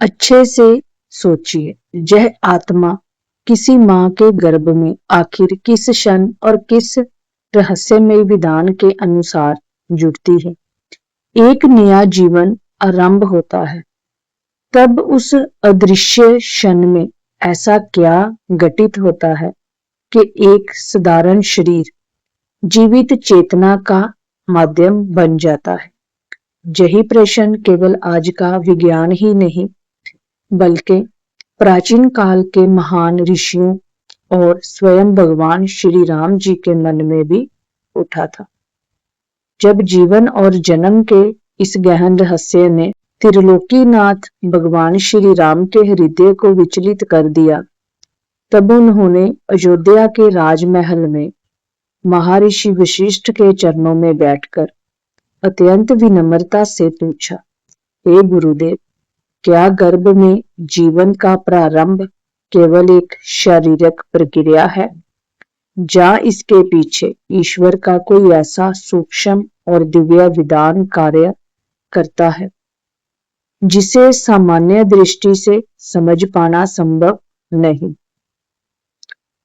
अच्छे से सोचिए, यह आत्मा किसी माँ के गर्भ में आखिर किस क्षण और किस रहस्यमय विधान के अनुसार जुड़ती है। एक नया जीवन आरंभ होता है, तब उस अदृश्य क्षण में ऐसा क्या घटित होता है कि एक साधारण शरीर जीवित चेतना का माध्यम बन जाता है। यही प्रश्न केवल आज का विज्ञान ही नहीं, बल्कि प्राचीन काल के महान ऋषियों और स्वयं भगवान श्री राम जी के मन में भी उठा था। जब जीवन और जन्म के इस गहन रहस्य ने त्रिलोकीनाथ भगवान श्री राम के हृदय को विचलित कर दिया, तब उन्होंने अयोध्या के राजमहल में महर्षि वशिष्ठ के चरणों में बैठकर अत्यंत विनम्रता से पूछा, हे गुरुदेव, क्या गर्भ में जीवन का प्रारंभ केवल एक शारीरिक प्रक्रिया है, या इसके पीछे ईश्वर का कोई ऐसा सूक्ष्म और दिव्य विधान कार्य करता है जिसे सामान्य दृष्टि से समझ पाना संभव नहीं।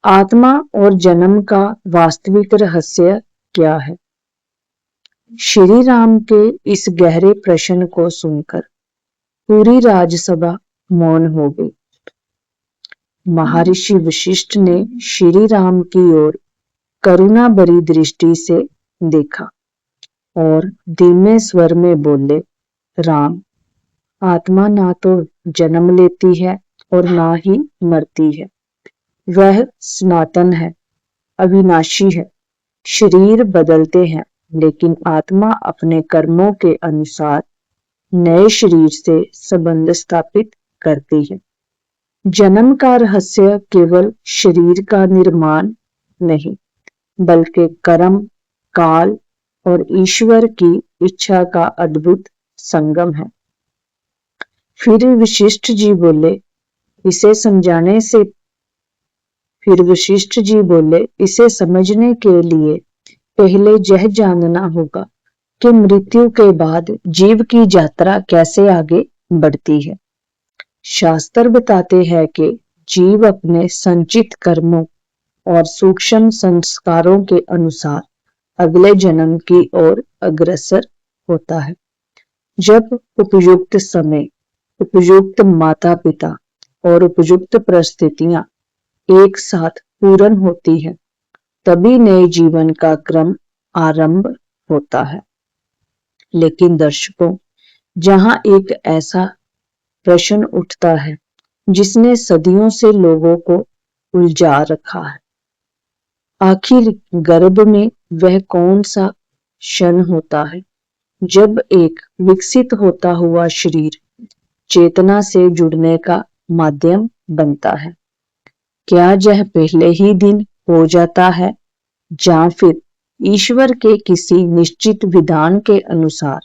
आत्मा और जन्म का वास्तविक रहस्य क्या है? श्री राम के इस गहरे प्रश्न को सुनकर पूरी राजसभा मौन हो गई। महर्षि वशिष्ठ ने श्री राम की ओर करुणा भरी दृष्टि से देखा और धीमे स्वर में बोले, राम, आत्मा ना तो जन्म लेती है और ना ही मरती है। वह सनातन है, अविनाशी है। शरीर बदलते हैं, लेकिन आत्मा अपने कर्मों के अनुसार नए शरीर से संबंध स्थापित करती है। जन्म का रहस्य केवल शरीर का निर्माण नहीं, बल्कि कर्म, काल और ईश्वर की इच्छा का अद्भुत संगम है। फिर वशिष्ठ जी बोले, इसे समझने के लिए पहले यह जानना होगा कि मृत्यु के बाद जीव की यात्रा कैसे आगे बढ़ती है। शास्त्र बताते हैं कि जीव अपने संचित कर्मों और सूक्ष्म संस्कारों के अनुसार अगले जन्म की ओर अग्रसर होता है। जब उपयुक्त समय, उपयुक्त माता पिता और उपयुक्त परिस्थितियां एक साथ पूर्ण होती है, तभी नए जीवन का क्रम आरंभ होता है। लेकिन दर्शकों, जहां एक ऐसा प्रश्न उठता है जिसने सदियों से लोगों को उलझा रखा है, आखिर गर्भ में वह कौन सा क्षण होता है जब एक विकसित होता हुआ शरीर चेतना से जुड़ने का माध्यम बनता है? क्या यह पहले ही दिन हो जाता है, या फिर ईश्वर के किसी निश्चित विधान के अनुसार?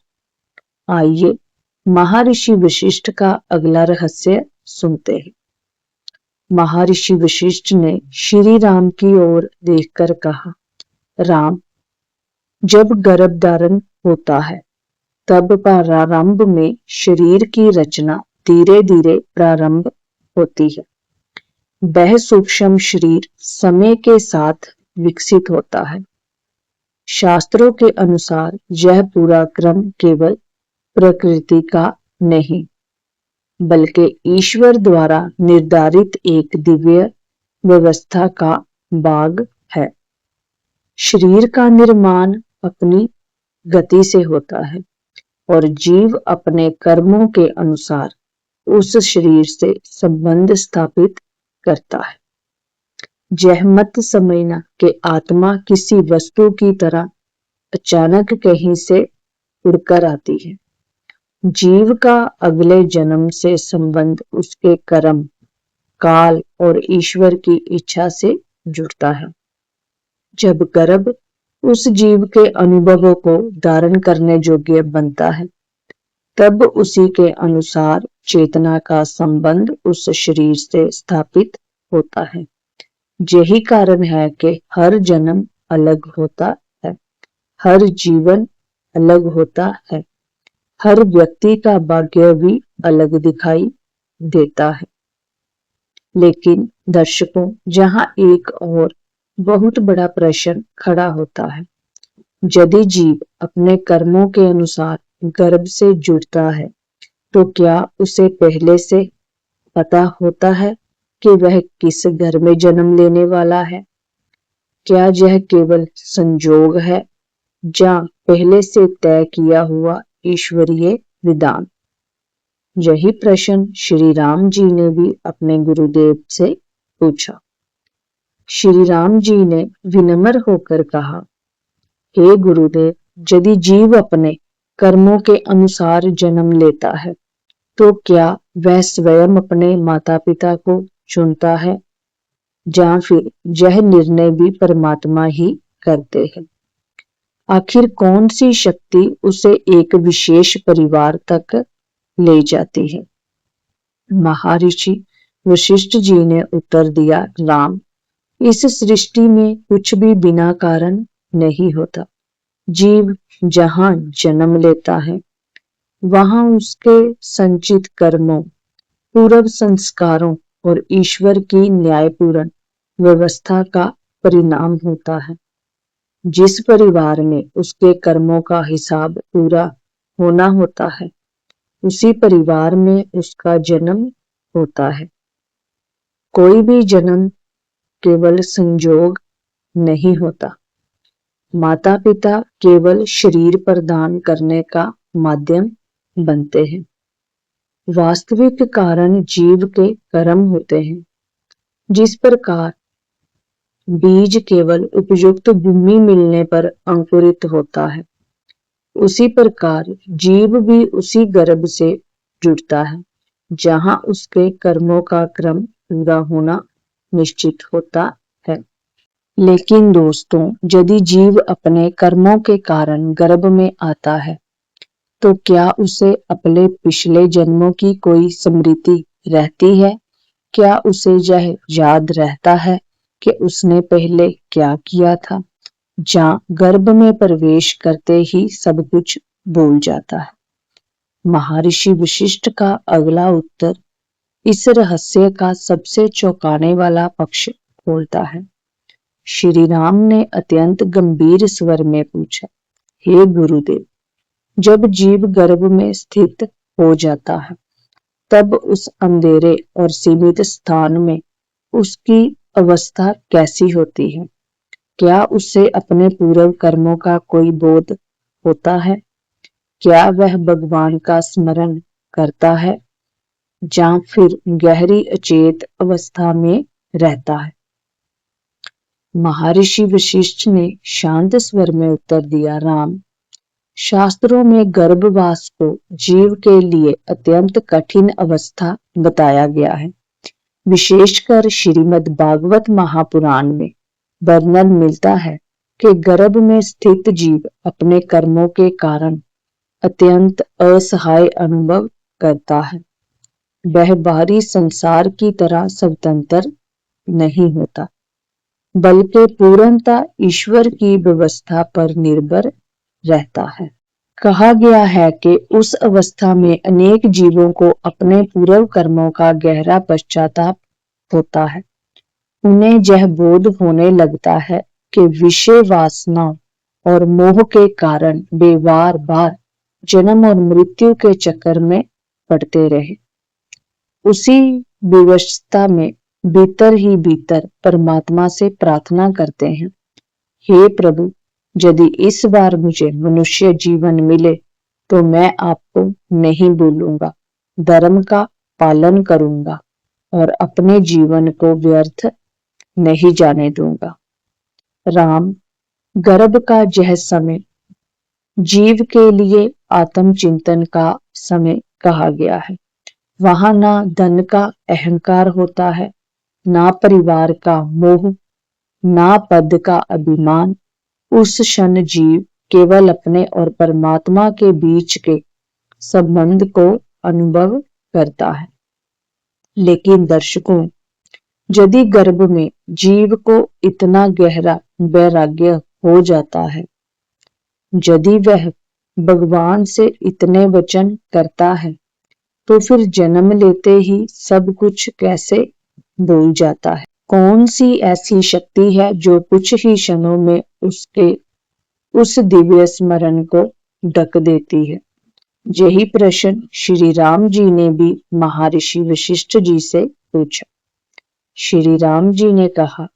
आइए महर्षि वशिष्ठ का अगला रहस्य सुनते हैं। महर्षि वशिष्ठ ने श्री राम की ओर देखकर कहा, राम, जब गर्भ धारण होता है, तब प्रारंभ में शरीर की रचना धीरे धीरे प्रारंभ होती है। वह सूक्ष्म शरीर समय के साथ विकसित होता है। शास्त्रों के अनुसार यह पूरा क्रम केवल प्रकृति का नहीं, बल्कि ईश्वर द्वारा निर्धारित एक दिव्य व्यवस्था का भाग है। शरीर का निर्माण अपनी गति से होता है और जीव अपने कर्मों के अनुसार उस शरीर से संबंध स्थापित करता है। यह मत समझना कि आत्मा किसी वस्तु की तरह अचानक कहीं से उड़कर आती है। जीव का अगले जन्म से संबंध उसके कर्म, काल और ईश्वर की इच्छा से जुड़ता है। जब गर्भ उस जीव के अनुभवों को धारण करने योग्य बनता है, तब उसी के अनुसार चेतना का संबंध उस शरीर से स्थापित होता है। यही कारण है कि हर जन्म अलग होता है, हर जीवन अलग होता है, हर व्यक्ति का भाग्य भी अलग दिखाई देता है। लेकिन दर्शकों, जहां एक और बहुत बड़ा प्रश्न खड़ा होता है, यदि जीव अपने कर्मों के अनुसार गर्भ से जुड़ता है, तो क्या उसे पहले से पता होता है कि वह किस घर में जन्म लेने वाला है? क्या यह केवल संजोग है या पहले से तय किया हुआ ईश्वरीय विधान? यही प्रश्न श्री राम जी ने भी अपने गुरुदेव से पूछा। श्री राम जी ने विनम्र होकर कहा, हे गुरुदेव, यदि जीव अपने कर्मों के अनुसार जन्म लेता है, तो क्या वह स्वयं अपने माता पिता को चुनता है या फिर यह निर्णय भी परमात्मा ही करते हैं? आखिर कौन सी शक्ति उसे एक विशेष परिवार तक ले जाती है? महर्षि वशिष्ठ जी ने उत्तर दिया, राम, इस सृष्टि में कुछ भी बिना कारण नहीं होता। जीव जहां जन्म लेता है, वहां उसके संचित कर्मों, पूर्व संस्कारों और ईश्वर की न्यायपूर्ण व्यवस्था का परिणाम होता है। जिस परिवार में उसके कर्मों का हिसाब पूरा होना होता है, उसी परिवार में उसका जन्म होता है। कोई भी जन्म केवल संजोग नहीं होता। माता पिता केवल शरीर प्रदान करने का माध्यम बनते हैं। वास्तविक कारण जीव के कर्म होते हैं। जिस प्रकार बीज केवल उपयुक्त भूमि मिलने पर अंकुरित होता है, उसी प्रकार जीव भी उसी गर्भ से जुड़ता है जहां उसके कर्मों का क्रम पूरा होना निश्चित होता है। लेकिन दोस्तों, यदि जीव अपने कर्मों के कारण गर्भ में आता है, तो क्या उसे अपने पिछले जन्मों की कोई स्मृति रहती है? क्या उसे यह याद रहता है कि उसने पहले क्या किया था? या गर्भ में प्रवेश करते ही सब कुछ भूल जाता है? महर्षि वशिष्ठ का अगला उत्तर इस रहस्य का सबसे चौंकाने वाला पक्ष खोलता है। श्री राम ने अत्यंत गंभीर स्वर में पूछा, हे गुरुदेव, जब जीव गर्भ में स्थित हो जाता है, तब उस अंधेरे और सीमित स्थान में उसकी अवस्था कैसी होती है? क्या उसे अपने पूर्व कर्मों का कोई बोध होता है? क्या वह भगवान का स्मरण करता है या फिर गहरी अचेत अवस्था में रहता है? महर्षि वशिष्ठ ने शांत स्वर में उत्तर दिया, राम, शास्त्रों में गर्भवास को जीव के लिए अत्यंत कठिन अवस्था बताया गया है। विशेषकर श्रीमद् भागवत महापुराण में वर्णन मिलता है कि गर्भ में स्थित जीव अपने कर्मों के कारण अत्यंत असहाय अनुभव करता है। वह बाहरी संसार की तरह स्वतंत्र नहीं होता, बल्कि पूर्णतः ईश्वर की व्यवस्था पर निर्भर रहता है। कहा गया है कि उस अवस्था में अनेक जीवों को अपने पूर्व कर्मों का गहरा पश्चाताप होता है। उन्हें यह बोध होने लगता है कि विषय वासनाओं और मोह के कारण वे बार बार जन्म और मृत्यु के चक्कर में पड़ते रहे। उसी विवशता में भीतर ही भीतर परमात्मा से प्रार्थना करते हैं, हे प्रभु, यदि इस बार मुझे मनुष्य जीवन मिले तो मैं आपको नहीं भूलूंगा, धर्म का पालन करूंगा और अपने जीवन को व्यर्थ नहीं जाने दूंगा। राम, गर्भ का यह समय जीव के लिए आत्मचिंतन का समय कहा गया है। वहां ना धन का अहंकार होता है, ना परिवार का मोह, ना पद का अभिमान। उस क्षण जीव केवल अपने और परमात्मा के बीच के संबंध को अनुभव करता है। लेकिन दर्शकों, यदि गर्भ में जीव को इतना गहरा वैराग्य हो जाता है, यदि वह भगवान से इतने वचन करता है, तो फिर जन्म लेते ही सब कुछ कैसे भूल जाता है? कौन सी ऐसी शक्ति है जो कुछ ही क्षणों में उसके उस दिव्य स्मरण को ढक देती है? यही प्रश्न श्री राम जी ने भी महर्षि वशिष्ठ जी से पूछा। श्री राम जी ने कहा,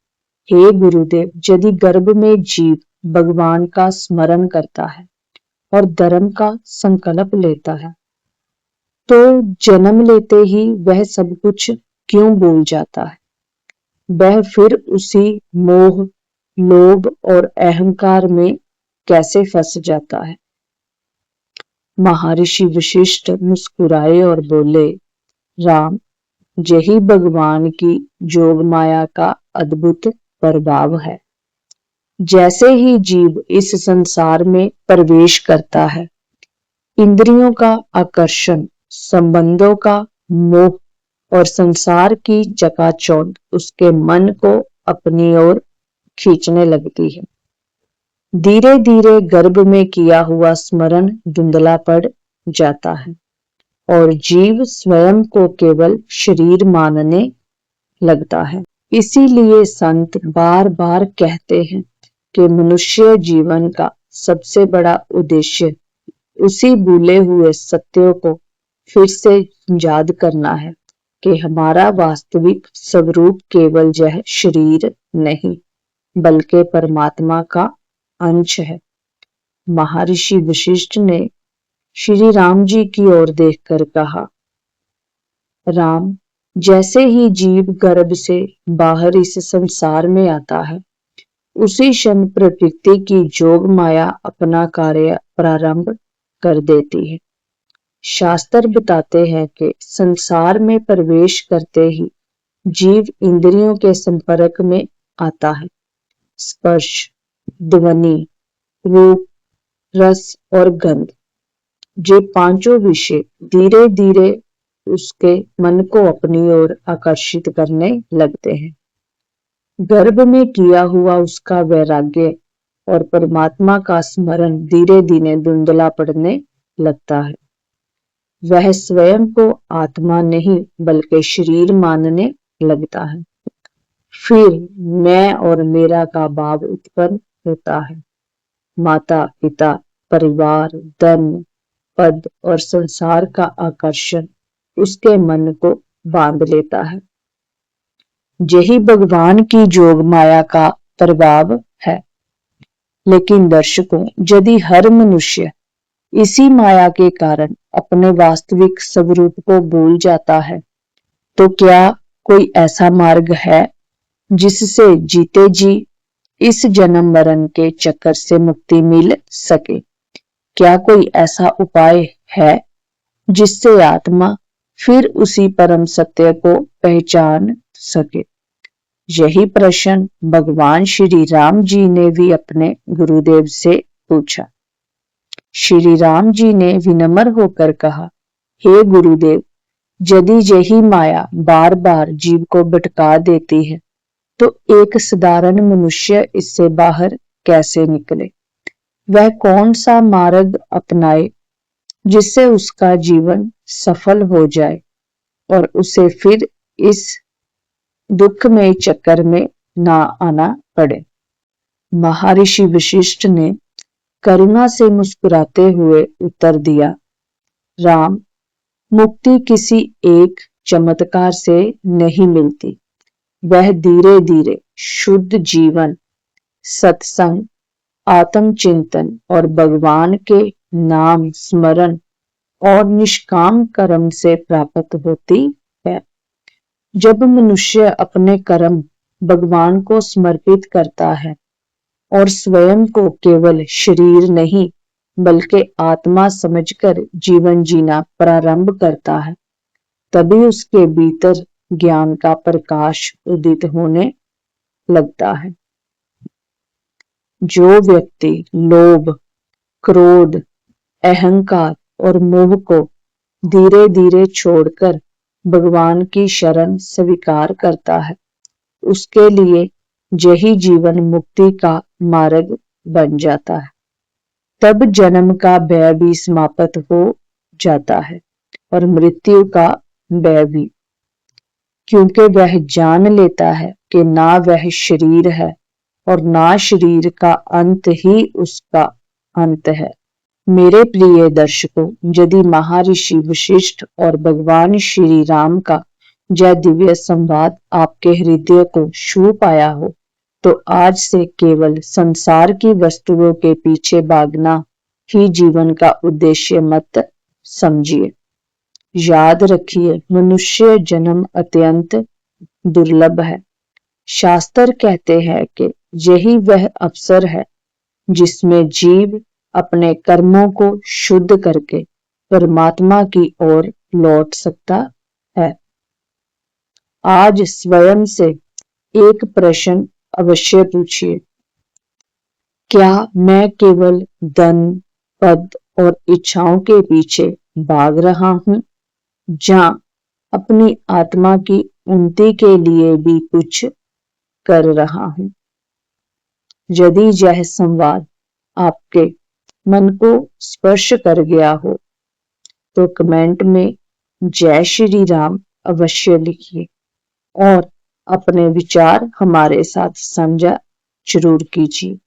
हे गुरुदेव, यदि गर्भ में जीव भगवान का स्मरण करता है और धर्म का संकल्प लेता है, तो जन्म लेते ही वह सब कुछ क्यों भूल जाता है? वह फिर उसी मोह, लोभ और अहंकार में कैसे फंस जाता है? महर्षि वशिष्ठ मुस्कुराए और बोले, राम, यही भगवान की जोग माया का अद्भुत प्रभाव है। जैसे ही जीव इस संसार में प्रवेश करता है, इंद्रियों का आकर्षण, संबंधों का मोह और संसार की चकाचौंध उसके मन को अपनी ओर खींचने लगती है। धीरे धीरे गर्भ में किया हुआ स्मरण धुंधला पड़ जाता है और जीव स्वयं को केवल शरीर मानने लगता है। इसीलिए संत बार बार कहते हैं कि मनुष्य जीवन का सबसे बड़ा उद्देश्य उसी भूले हुए सत्यों को फिर से याद करना है कि हमारा वास्तविक स्वरूप केवल यह शरीर नहीं, बल्कि परमात्मा का अंश है। महर्षि वशिष्ठ ने श्री राम जी की ओर देखकर कहा, राम, जैसे ही जीव गर्भ से बाहर इस संसार में आता है, उसी क्षण प्रकृति की जोग माया अपना कार्य प्रारंभ कर देती है। शास्त्र बताते हैं कि संसार में प्रवेश करते ही जीव इंद्रियों के संपर्क में आता है। स्पर्श, ध्वनि, रूप, रस और गंध, ये पांचों विषय धीरे धीरे उसके मन को अपनी ओर आकर्षित करने लगते हैं। गर्भ में किया हुआ उसका वैराग्य और परमात्मा का स्मरण धीरे धीरे धुंधला पड़ने लगता है। वह स्वयं को आत्मा नहीं बल्कि शरीर मानने लगता है। फिर मैं और मेरा का भाव उत्पन्न होता है। माता, पिता, परिवार, धन, पद और संसार का आकर्षण उसके मन को बांध लेता है। यही भगवान की जोग माया का प्रभाव है। लेकिन दर्शकों, यदि हर मनुष्य इसी माया के कारण अपने वास्तविक स्वरूप को भूल जाता है, तो क्या कोई ऐसा मार्ग है जिससे जीते जी इस जन्म मरण के चक्कर से मुक्ति मिल सके? क्या कोई ऐसा उपाय है जिससे आत्मा फिर उसी परम सत्य को पहचान सके? यही प्रश्न भगवान श्री राम जी ने भी अपने गुरुदेव से पूछा। श्री राम जी ने विनम्र होकर कहा, हे गुरुदेव, यदि यही माया बार बार जीव को भटका देती है, तो एक साधारण मनुष्य इससे बाहर कैसे निकले? वह कौन सा मार्ग अपनाए जिससे उसका जीवन सफल हो जाए और उसे फिर इस दुखमय चक्कर में ना आना पड़े? महर्षि वशिष्ठ ने करुणा से मुस्कुराते हुए उत्तर दिया, राम, मुक्ति किसी एक चमत्कार से नहीं मिलती। वह धीरे धीरे शुद्ध जीवन, सत्संग, आत्मचिंतन और भगवान के नाम स्मरण और निष्काम कर्म से प्राप्त होती है। जब मनुष्य अपने कर्म भगवान को समर्पित करता है और स्वयं को केवल शरीर नहीं बल्कि आत्मा समझकर जीवन जीना प्रारंभ करता है, तभी उसके भीतर ज्ञान का प्रकाश उदित होने लगता है। जो व्यक्ति लोभ, क्रोध, अहंकार और मोह को धीरे धीरे छोड़कर भगवान की शरण स्वीकार करता है, उसके लिए यही जीवन मुक्ति का मार्ग बन जाता है। तब जन्म का भय भी समाप्त हो जाता है और मृत्यु का भय भी, क्योंकि वह जान लेता है कि ना वह शरीर है और ना शरीर का अंत ही उसका अंत है। मेरे प्रिय दर्शकों, यदि महर्षि वशिष्ठ और भगवान श्री राम का यह दिव्य संवाद आपके हृदय को छू पाया हो, तो आज से केवल संसार की वस्तुओं के पीछे भागना ही जीवन का उद्देश्य मत समझिए। याद रखिए, मनुष्य जन्म अत्यंत दुर्लभ है। शास्त्र कहते हैं कि यही वह अवसर है जिसमें जीव अपने कर्मों को शुद्ध करके परमात्मा की ओर लौट सकता है। आज स्वयं से एक प्रश्न अवश्य पूछिए, क्या मैं केवल धन, पद और इच्छाओं के पीछे भाग रहा हूं, या अपनी आत्मा की उन्नति के लिए भी कुछ कर रहा हूं? यदि यह संवाद आपके मन को स्पर्श कर गया हो, तो कमेंट में जय श्री राम अवश्य लिखिए और अपने विचार हमारे साथ साझा जरूर कीजिए।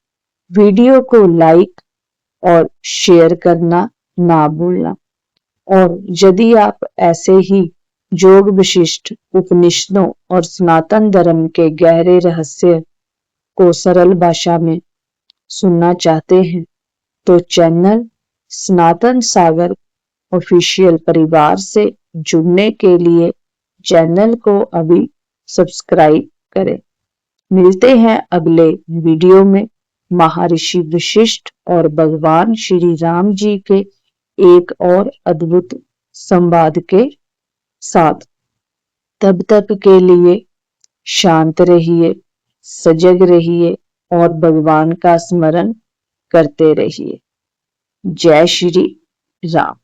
वीडियो को लाइक और शेयर करना ना भूलना। और यदि आप ऐसे ही योग विशिष्ट उपनिषदों और सनातन धर्म के गहरे रहस्य को सरल भाषा में सुनना चाहते हैं, तो चैनल सनातन सागर ऑफिशियल परिवार से जुड़ने के लिए चैनल को अभी सब्सक्राइब करें। मिलते हैं अगले वीडियो में महर्षि वशिष्ठ और भगवान श्री राम जी के एक और अद्भुत संवाद के साथ। तब तक के लिए शांत रहिए, सजग रहिए और भगवान का स्मरण करते रहिए। जय श्री राम।